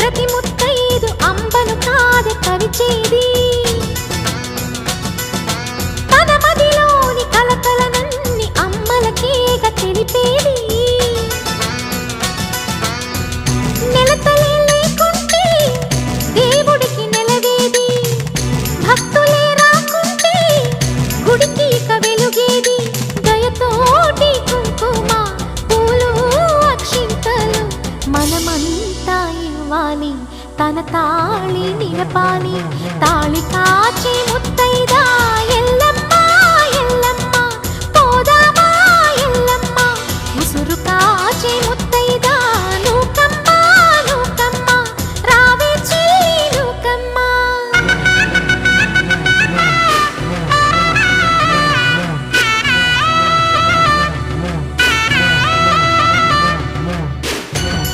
ప్రతి ముత్తైదు అంబను కాదే కవిచేది తన మదిలోని కలకలనన్ని అమ్మలకేగ తెలిపేది నెలతలే లేకుంటే దేవుడికి నెలవేది భక్తులే రాకుంటే గుడికి ఇక వెలుగేది దయతోటి కుంకుమ పూలు అక్షింతలు మనమంతా ఇవ్వాలి తన తాళి నిలపాలి తాళి కాచి ముత్తైదా ఎల్లమ్మ ఎల్లమ్మ పోదామా ఎల్లమ్మ ఉసురు కాచి